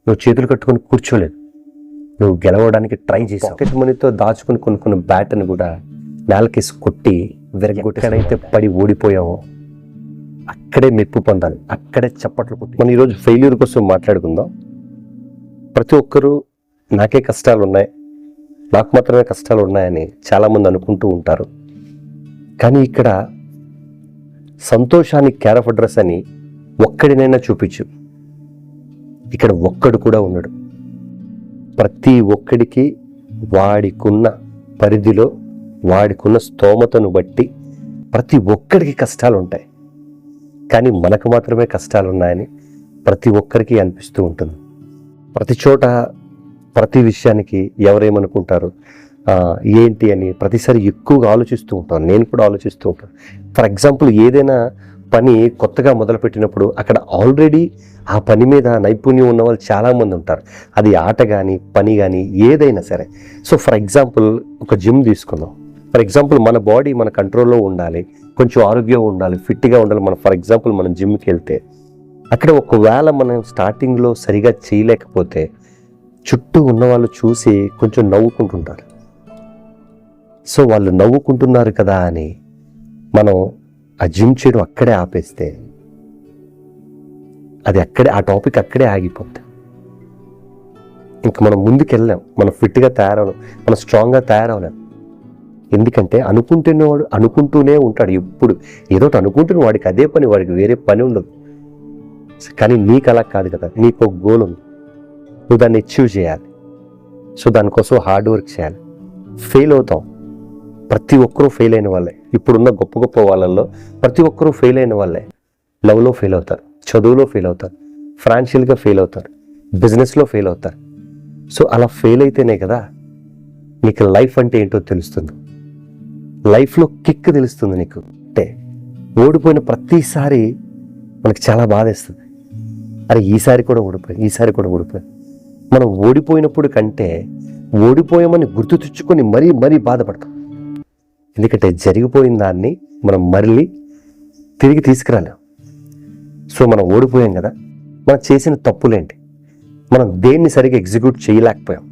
నువ్వు చేతులు కట్టుకొని కూర్చోలేదు, నువ్వు గెలవడానికి ట్రై చేసావు. పాకెట్ మనీతో దాచుకుని కొనుక్కున్న బ్యాట్ని కూడా నేలకేసి కొట్టి విరగొట్టి ఎక్కడైతే పడి ఓడిపోయావో అక్కడే మెప్పు పొందాలి, అక్కడే చప్పట్లు కొట్టి. మనం ఈరోజు ఫెయిల్యూర్ కోసం మాట్లాడుకుందాం. ప్రతి ఒక్కరూ నాకే కష్టాలు ఉన్నాయి, నాకు మాత్రమే కష్టాలు ఉన్నాయని చాలామంది అనుకుంటూ ఉంటారు. కానీ ఇక్కడ సంతోషానికి కేర్ ఆఫ్ అడ్రస్ అని ఒక్కడినైనా చూపించు. ఇక్కడ ఒక్కడు కూడా ఉన్నాడు. ప్రతి ఒక్కడికి వాడికున్న పరిధిలో వాడికున్న స్తోమతను బట్టి ప్రతి ఒక్కడికి కష్టాలు ఉంటాయి. కానీ మనకు మాత్రమే కష్టాలు ఉన్నాయని ప్రతి ఒక్కరికి అనిపిస్తూ ఉంటుంది. ప్రతి చోట ప్రతి విషయానికి ఎవరేమనుకుంటారు ఏంటి అని ప్రతిసారి ఎక్కువగా ఆలోచిస్తూ ఉంటాను. నేను కూడా ఆలోచిస్తూ ఉంటాను. ఫర్ ఎగ్జాంపుల్, ఏదైనా పని కొత్తగా మొదలుపెట్టినప్పుడు అక్కడ ఆల్రెడీ ఆ పని మీద నైపుణ్యం ఉన్న వాళ్ళు చాలామంది ఉంటారు. అది ఆట కానీ పని కానీ ఏదైనా సరే. సో ఫర్ ఎగ్జాంపుల్ ఒక జిమ్ తీసుకుందాం. ఫర్ ఎగ్జాంపుల్ మన బాడీ మన కంట్రోల్లో ఉండాలి, కొంచెం ఆరోగ్యంగా ఉండాలి, ఫిట్గా ఉండాలి. ఫర్ ఎగ్జాంపుల్ మనం జిమ్కి వెళ్తే అక్కడ ఒకవేళ మనం స్టార్టింగ్లో సరిగా చేయలేకపోతే చుట్టూ ఉన్న వాళ్ళు చూసి కొంచెం నవ్వుకుంటుంటారు. సో వాళ్ళు నవ్వుకుంటున్నారు కదా అని మనం ఆ జిమ్ చేయడం అక్కడే ఆపేస్తే అది అక్కడే, ఆ టాపిక్ అక్కడే ఆగిపోతుంది. ఇంకా మనం ముందుకు వెళ్ళాం, మనం ఫిట్గా తయారవలేం, మనం స్ట్రాంగ్గా తయారవలేం. ఎందుకంటే అనుకుంటున్నవాడు అనుకుంటూనే ఉంటాడు. ఎప్పుడు ఏదో అనుకుంటున్న వాడికి అదే పని, వాడికి వేరే పని ఉండదు. కానీ నీకు అలా కాదు కదా, నీకు ఒక గోల్ ఉంది, నువ్వు దాన్ని అచీవ్ చేయాలి. సో దానికోసం హార్డ్ వర్క్ చేయాలి. ఫెయిల్ అవుతాం, ప్రతి ఒక్కరూ ఫెయిల్ అయిన వాళ్ళే. ఇప్పుడున్న గొప్ప గొప్ప వాళ్ళల్లో ప్రతి ఒక్కరూ ఫెయిల్ అయిన వాళ్ళే. లవ్లో ఫెయిల్ అవుతారు, చదువులో ఫెయిల్ అవుతారు, ఫైనాన్షియల్గా ఫెయిల్ అవుతారు, బిజినెస్లో ఫెయిల్ అవుతారు. సో అలా ఫెయిల్ అయితేనే కదా నీకు లైఫ్ అంటే ఏంటో తెలుస్తుంది, లైఫ్లో కిక్ తెలుస్తుంది నీకు. అంటే ఓడిపోయిన ప్రతిసారి మనకు చాలా బాధేస్తుంది. అరే ఈసారి కూడా ఓడిపోయింది. మనం ఓడిపోయినప్పుడు కంటే ఓడిపోయామని గుర్తు తెచ్చుకొని మరీ మరీ బాధపడతాం. ఎందుకంటే జరిగిపోయిన దాన్ని మనం మళ్ళీ తిరిగి తీసుకురాలేం. సో మనం ఓడిపోయాం కదా, మనం చేసిన తప్పులేంటి, మనం దేన్ని సరిగ్గా ఎగ్జిక్యూట్ చేయలేకపోయాం,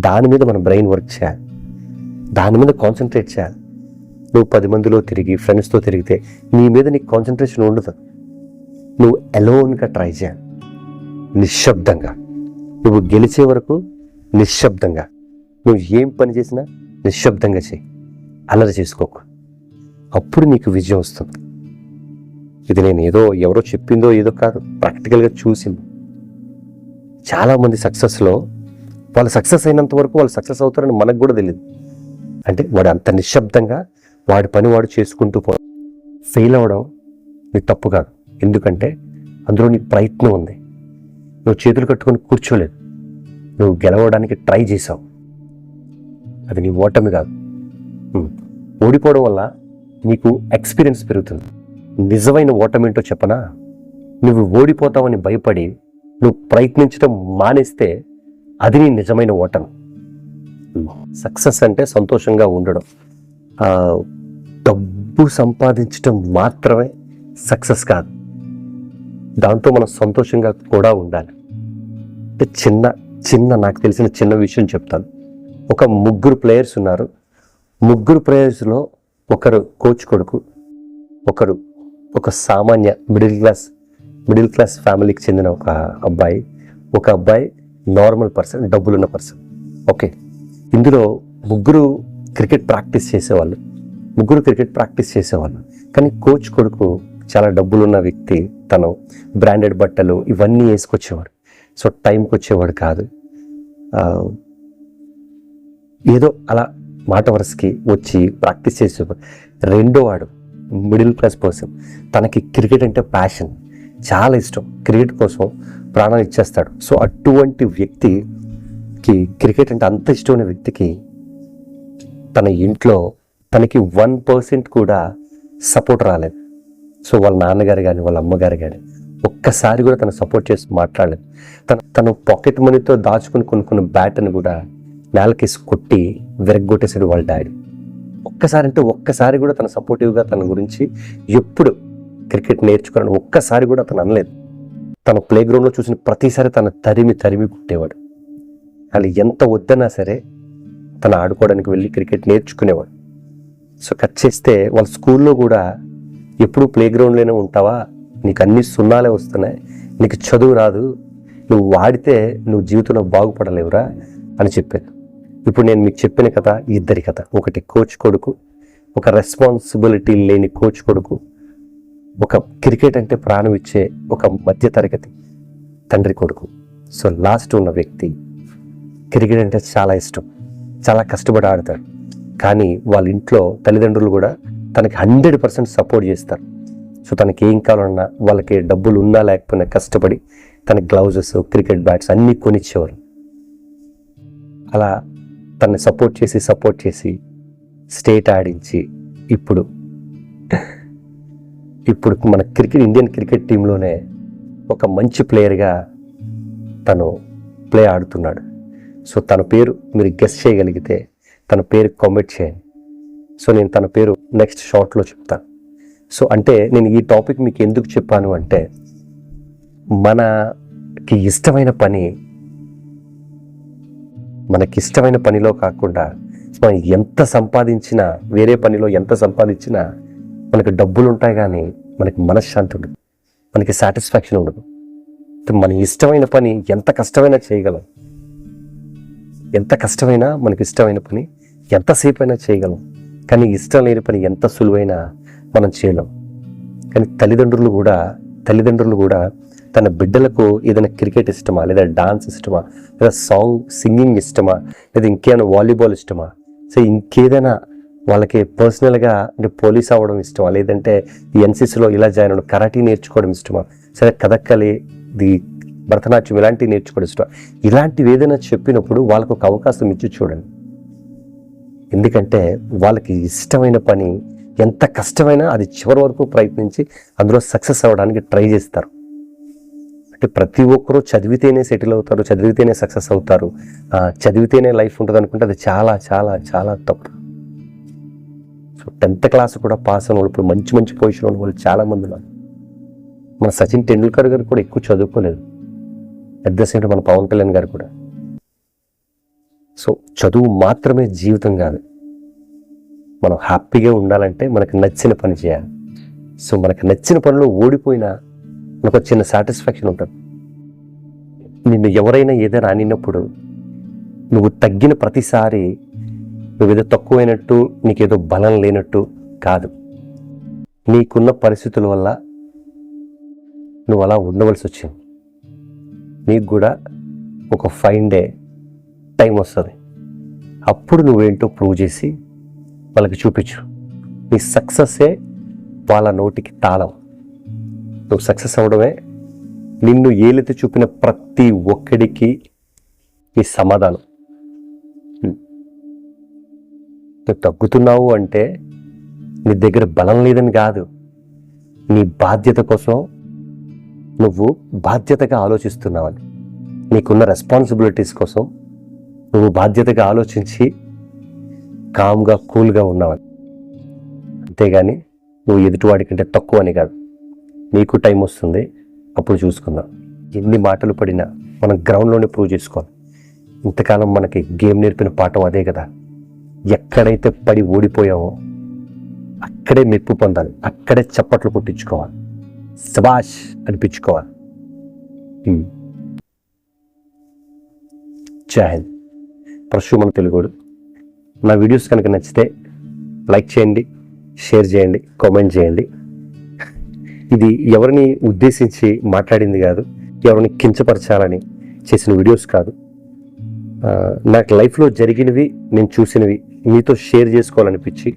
దాని మీద మన బ్రెయిన్ వర్క్ చేయాలి, దాని మీద కాన్సన్ట్రేట్ చేయాలి. నువ్వు 10 మందిలో తిరిగి ఫ్రెండ్స్తో తిరిగితే నీ మీద నీకు కాన్సన్ట్రేషన్ ఉండదు. నువ్వు అలోన్గా ట్రై చేయాలి, నిశ్శబ్దంగా. నువ్వు గెలిచే వరకు నిశ్శబ్దంగా. నువ్వు ఏం పని చేసినా నిశ్శబ్దంగా చేయి, అల్లరి చేసుకోకు. అప్పుడు నీకు విజయం వస్తుంది. ఇది నేను ఎవరో చెప్పిందో ఏదో కాదు, ప్రాక్టికల్గా చూసింది. చాలామంది సక్సెస్లో వాళ్ళు సక్సెస్ అయినంత వరకు వాళ్ళు సక్సెస్ అవుతారని మనకు కూడా తెలియదు. అంటే వాడు అంత నిశ్శబ్దంగా వాడి పని వాడు చేసుకుంటూ ఫెయిల్ అవ్వడం నీ తప్పు కాదు. ఎందుకంటే అందులో నీ ప్రయత్నం ఉంది. నువ్వు చేతులు కట్టుకొని కూర్చోలేదు, నువ్వు గెలవడానికి ట్రై చేసావు. అది నీ ఓటమి కాదు. ఓడిపోవడం వల్ల నీకు ఎక్స్పీరియన్స్ పెరుగుతుంది. నిజమైన ఓటమి ఏంటో చెప్పనా? నువ్వు ఓడిపోతావని భయపడి నువ్వు ప్రయత్నించడం మానేస్తే అది నీ నిజమైన ఓటమి. సక్సెస్ అంటే సంతోషంగా ఉండడం, డబ్బు సంపాదించడం మాత్రమే సక్సెస్ కాదు. దాంతో మనం సంతోషంగా కూడా ఉండాలి. అంటే చిన్న నాకు తెలిసిన చిన్న విషయం చెప్తాను. ఒక 3 ప్లేయర్స్ ఉన్నారు. 3 ప్లేయర్స్లో ఒకరు కోచ్ కొడుకు, ఒకరు ఒక సామాన్య మిడిల్ క్లాస్ ఫ్యామిలీకి చెందిన ఒక అబ్బాయి నార్మల్ పర్సన్, డబ్బులున్న పర్సన్. ఓకే, ఇందులో 3 క్రికెట్ ప్రాక్టీస్ చేసేవాళ్ళు. కానీ కోచ్ కొడుకు చాలా డబ్బులున్న వ్యక్తి. తను బ్రాండెడ్ బట్టలు ఇవన్నీ వేసుకొచ్చేవాడు. సో టైంకి వచ్చేవాడు కాదు. ఏదో అలా మాట వరుసకి వచ్చి ప్రాక్టీస్ చేసేవాడు. రెండో వాడు మిడిల్ క్లాస్ పర్సన్. తనకి క్రికెట్ అంటే ప్యాషన్, చాలా ఇష్టం, క్రికెట్ కోసం ప్రాణాలు ఇచ్చేస్తాడు. సో అటువంటి వ్యక్తికి, క్రికెట్ అంటే అంత ఇష్టమైన వ్యక్తికి తన ఇంట్లో తనకి 1% కూడా సపోర్ట్ రాలేదు. సో వాళ్ళ నాన్నగారు కానీ వాళ్ళ అమ్మగారు కానీ ఒక్కసారి కూడా తను సపోర్ట్ చేసి మాట్లాడలేదు. తను పాకెట్ మనీతో దాచుకుని కొనుక్కున్న బ్యాట్ని కూడా నేలకేసి కొట్టి విరగొట్టేసాడు వాళ్ళ డాడీ. ఒక్కసారి కూడా తన సపోర్టివ్గా తన గురించి ఎప్పుడు క్రికెట్ నేర్చుకోవాలని ఒక్కసారి కూడా తను అనలేదు. తన ప్లే గ్రౌండ్లో చూసిన ప్రతిసారి తన తరిమి కుట్టేవాడు. వాళ్ళు ఎంత వద్దన్నా సరే తను ఆడుకోవడానికి వెళ్ళి క్రికెట్ నేర్చుకునేవాడు. సో కట్ చేస్తే వాళ్ళ స్కూల్లో కూడా ఎప్పుడు ప్లే గ్రౌండ్లోనే ఉంటావా, నీకు అన్ని సున్నాలే వస్తున్నాయి, నీకు చదువు రాదు, నువ్వు వాడితే నువ్వు జీవితంలో బాగుపడలేవురా అని చెప్పారు. ఇప్పుడు నేను మీకు చెప్పిన కథ ఇద్దరి కథ. ఒకటి కోచ్ కొడుకు, ఒక రెస్పాన్సిబిలిటీ లేని కోచ్ కొడుకు, ఒక క్రికెట్ అంటే ప్రాణం ఇచ్చే ఒక మధ్యతరగతి తండ్రి కొడుకు. సో లాస్ట్ ఉన్న వ్యక్తి క్రికెట్ అంటే చాలా ఇష్టం, చాలా కష్టపడి ఆడతాడు. కానీ వాళ్ళ ఇంట్లో తల్లిదండ్రులు కూడా తనకి 100% సపోర్ట్ చేస్తారు. సో తనకి ఏం కావాలన్నా, వాళ్ళకి డబ్బులు ఉన్నా లేకపోయినా కష్టపడి తనకి గ్లౌజెస్, క్రికెట్ బ్యాట్స్ అన్నీ కొనిచ్చేవారు. అలా తనని సపోర్ట్ చేసి స్టేట్ ఆడించి ఇప్పుడు మన ఇండియన్ క్రికెట్ టీంలోనే ఒక మంచి ప్లేయర్గా తను ప్లే ఆడుతున్నాడు. సో తన పేరు మీరు గెస్ చేయగలిగితే తన పేరు కామెంట్ చేయండి. సో నేను తన పేరు నెక్స్ట్ షార్ట్లో చెప్తాను. సో అంటే నేను ఈ టాపిక్ మీకు ఎందుకు చెప్పాను అంటే, మనకి ఇష్టమైన పనిలో కాకుండా మనం ఎంత సంపాదించినా, వేరే పనిలో ఎంత సంపాదించినా మనకు డబ్బులు ఉంటాయి కానీ మనకి మనశ్శాంతి ఉండదు, మనకి సాటిస్ఫాక్షన్ ఉండదు. మన ఇష్టమైన పని ఎంత కష్టమైనా చేయగలం, ఎంత కష్టమైనా మనకి ఇష్టమైన పని ఎంతసేపు అయినా చేయగలం. కానీ ఇష్టం లేని పని ఎంత సులువైనా మనం చేయలేం. కానీ తల్లిదండ్రులు కూడా తన బిడ్డలకు ఏదైనా క్రికెట్ ఇష్టమా, లేదా డాన్స్ ఇష్టమా, లేదా సింగింగ్ ఇష్టమా, లేదా ఇంకేమైనా వాలీబాల్ ఇష్టమా, సో ఇంకేదైనా వాళ్ళకి పర్సనల్గా అంటే పోలీస్ అవ్వడం ఇష్టమా, లేదంటే ఎన్సిసిలో ఇలా జాయిన్ అవ్వడం, కరాటీ నేర్చుకోవడం ఇష్టమా, సరే కథక్కలి, భరతనాట్యం ఇలాంటివి నేర్చుకోవడం ఇష్టం, ఇలాంటివి ఏదైనా చెప్పినప్పుడు వాళ్ళకు ఒక అవకాశం ఇచ్చి చూడండి. ఎందుకంటే వాళ్ళకి ఇష్టమైన పని ఎంత కష్టమైనా అది చివరి వరకు ప్రయత్నించి అందులో సక్సెస్ అవ్వడానికి ట్రై చేస్తారు. అంటే ప్రతి ఒక్కరూ చదివితేనే సెటిల్ అవుతారు, చదివితేనే సక్సెస్ అవుతారు, చదివితేనే లైఫ్ ఉంటుంది అనుకుంటే అది చాలా చాలా చాలా తప్పు. సో 10th క్లాస్ కూడా పాస్ అయిన వాళ్ళు, ఇప్పుడు మంచి పొజిషన్ ఉన్న వాళ్ళు చాలామంది ఉన్నారు. మన సచిన్ టెండూల్కర్ గారు కూడా ఎక్కువ చదువుకోలేదు, అట్ ద సేమ్ మన పవన్ కళ్యాణ్ గారు కూడా. సో చదువు మాత్రమే జీవితం కాదు. మనం హ్యాపీగా ఉండాలంటే మనకు నచ్చిన పని చేయాలి. సో మనకు నచ్చిన పనిలో ఓడిపోయినా మనకు చిన్న సాటిస్ఫాక్షన్ ఉంటుంది. నిన్ను ఎవరైనా ఏదైనా అనినప్పుడు నువ్వు తగ్గిన ప్రతిసారి నువ్వేదో తక్కువైనట్టు, నీకేదో బలం లేనట్టు కాదు. నీకున్న పరిస్థితుల వల్ల నువ్వు అలా ఉండవలసి వచ్చింది. నీకు కూడా ఒక ఫైన్ డే టైం వస్తుంది, అప్పుడు నువ్వేంటో ప్రూవ్ చేసి వాళ్ళకి చూపించు. నీ సక్సెస్సే వాళ్ళ నోటికి తాళం. నువ్వు సక్సెస్ అవ్వడమే నిన్ను ఏలెత్తి చూపిన ప్రతి ఒక్కడికి నీ సమాధానం. నువ్వు తగ్గుతున్నావు అంటే నీ దగ్గర బలం లేదని కాదు, నీ బాధ్యత కోసం నువ్వు బాధ్యతగా ఆలోచిస్తున్నావని, నీకున్న రెస్పాన్సిబిలిటీస్ కోసం నువ్వు బాధ్యతగా ఆలోచించి కామ్గా కూల్గా ఉన్నావని. అంతేగాని నువ్వు ఎదుటివాడి కంటే తక్కువ అని కాదు. నీకు టైం వస్తుంది, అప్పుడు చూసుకుందాం. ఎన్ని మాటలు పడినా మనం గ్రౌండ్లోనే ప్రూవ్ చేసుకోవాలి. ఇంతకాలం మనకి గేమ్ నేర్పిన పాఠం అదే కదా. ఎక్కడైతే పడి ఓడిపోయావో అక్కడే మెప్పు పొందాలి, అక్కడే చప్పట్లు కొట్టించుకోవాలి, శబాష్ అనిపించుకోవాలి. జై హింద్. ప్రస్తుతం తెలుగుడు. నా వీడియోస్ కనుక నచ్చితే లైక్ చేయండి, షేర్ చేయండి, కామెంట్ చేయండి. ఇది ఎవరిని ఉద్దేశించి మాట్లాడింది కాదు, ఎవరిని కించపరచాలని చేసిన వీడియోస్ కాదు. నాకు లైఫ్లో జరిగినవి, నేను చూసినవి మీతో షేర్ చేసుకోవాలనిపించి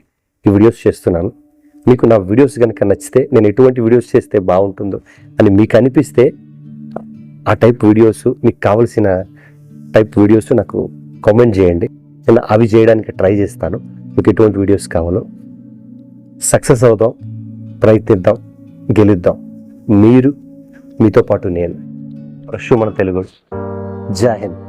ఈ వీడియోస్ చేస్తున్నాను. మీకు నా వీడియోస్ కనుక నచ్చితే, నేను ఎటువంటి వీడియోస్ చేస్తే బాగుంటుందో అని మీకు అనిపిస్తే ఆ టైప్ వీడియోస్, మీకు కావలసిన టైప్ వీడియోస్ నాకు కామెంట్ చేయండి. నేను అవి చేయడానికి ట్రై చేస్తాను. మీకు ఎటువంటి వీడియోస్ కావాలో. సక్సెస్ అవుదాం, ప్రయత్నిద్దాం, గెలుద్దాం. మీరు, మీతో పాటు నేను. ప్రస్తుతం తెలుగు. జై హింద్.